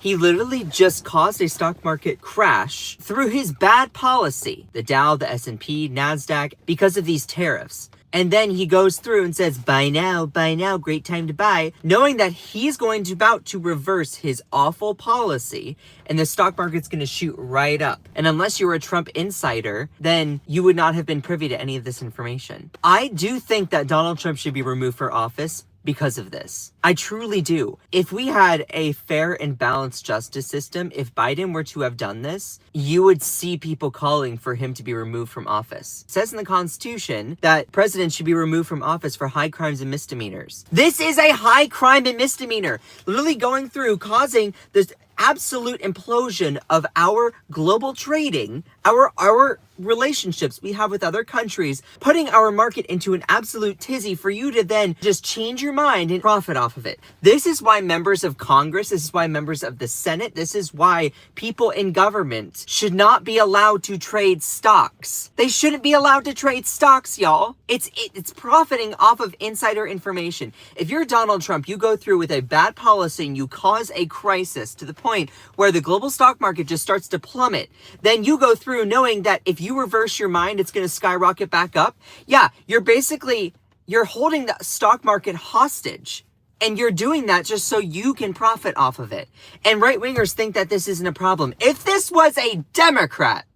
He literally just caused a stock market crash through his bad policy. The Dow, the S&P, NASDAQ, because of these tariffs. And then he goes through and says, buy now, great time to buy, knowing that he's about to reverse his awful policy and the stock market's going to shoot right up. And unless you were a Trump insider, then you would not have been privy to any of this information. I do think that Donald Trump should be removed from office because of this. I truly do. If we had a fair and balanced justice system, if Biden were to have done this, you would see people calling for him to be removed from office. It says in the Constitution that presidents should be removed from office for high crimes and misdemeanors. This is a high crime and misdemeanor. Literally going through, causing this absolute implosion of our global trading, our relationships we have with other countries, putting our market into an absolute tizzy for you to then just change your mind and profit off of it. This is why members of Congress, this is why members of the Senate, this is why people in government should not be allowed to trade stocks. They shouldn't be allowed to trade stocks, y'all. It's profiting off of insider information. If you're Donald Trump, you go through with a bad policy and you cause a crisis to the point where the global stock market just starts to plummet, then you go through knowing that if you reverse your mind, it's going to skyrocket back up. Yeah, you're holding the stock market hostage. And you're doing that just so you can profit off of it. And right-wingers think that this isn't a problem. If this was a Democrat,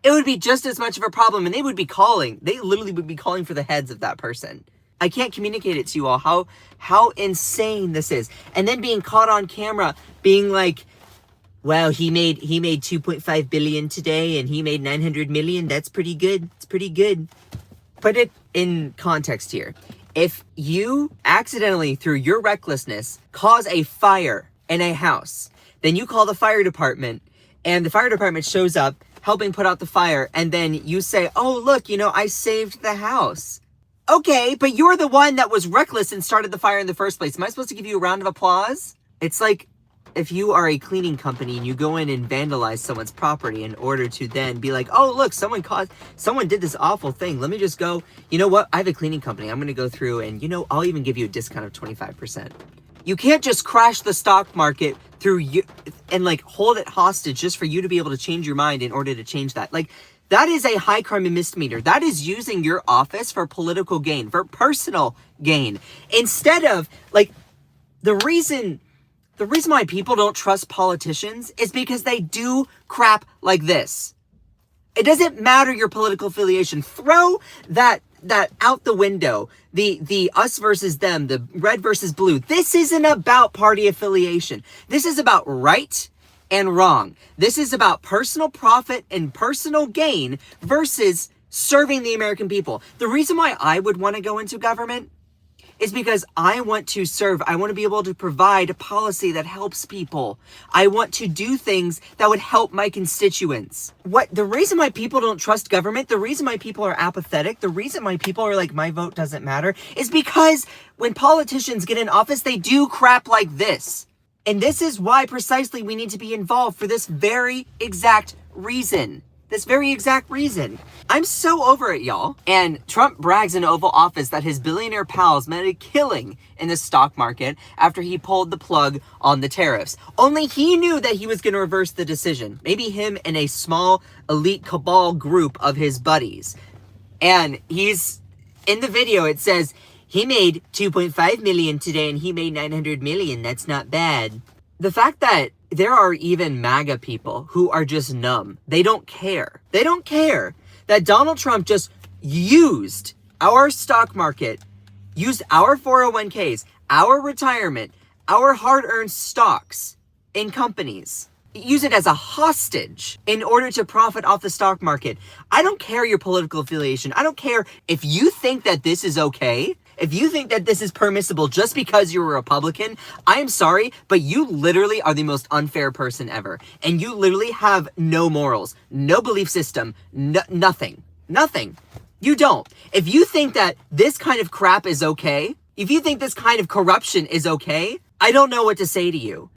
it would be just as much of a problem. And they literally would be calling for the heads of that person. I can't communicate it to you all how insane this is. And then being caught on camera being like, wow, he made 2.5 billion today and he made 900 million. That's pretty good. It's pretty good. Put it in context here. If you accidentally, through your recklessness, cause a fire in a house, then you call the fire department and the fire department shows up helping put out the fire. And then you say, oh, look, I saved the house. Okay, but you're the one that was reckless and started the fire in the first place. Am I supposed to give you a round of applause? It's like if you are a cleaning company and you go in and vandalize someone's property in order to then be like, oh, look, someone did this awful thing. Let me just go, you know what? I have a cleaning company. I'm going to go through and, I'll even give you a discount of 25%. You can't just crash the stock market through you and hold it hostage just for you to be able to change your mind in order to change that. That is a high crime and misdemeanor. That is using your office for political gain, for personal gain. Instead of, the reason why people don't trust politicians is because they do crap like this. It doesn't matter your political affiliation. Throw that out the window. The us versus them, the red versus blue. This isn't about party affiliation. This is about right and wrong. This is about personal profit and personal gain versus serving the American people. The reason why I would want to go into government is because I want to serve. I want to be able to provide a policy that helps people. I want to do things that would help my constituents. The reason why people don't trust government, the reason why people are apathetic, the reason why people are like, my vote doesn't matter, is because when politicians get in office, they do crap like this. And this is why precisely we need to be involved for this very exact reason. I'm so over it, y'all. And Trump brags in Oval Office that his billionaire pals made a killing in the stock market after he pulled the plug on the tariffs. Only he knew that he was going to reverse the decision. Maybe him and a small elite cabal group of his buddies. And he's in the video, it says he made 2.5 million today and he made 900 million. That's not bad. The fact that there are even MAGA people who are just numb. They don't care. They don't care that Donald Trump just used our stock market, used our 401ks, our retirement, our hard-earned stocks in companies, use it as a hostage in order to profit off the stock market. I don't care your political affiliation. I don't care if you think that this is okay. If you think that this is permissible just because you're a Republican, I am sorry, but you literally are the most unfair person ever. And you literally have no morals, no belief system, nothing. You don't. If you think that this kind of crap is okay, if you think this kind of corruption is okay, I don't know what to say to you.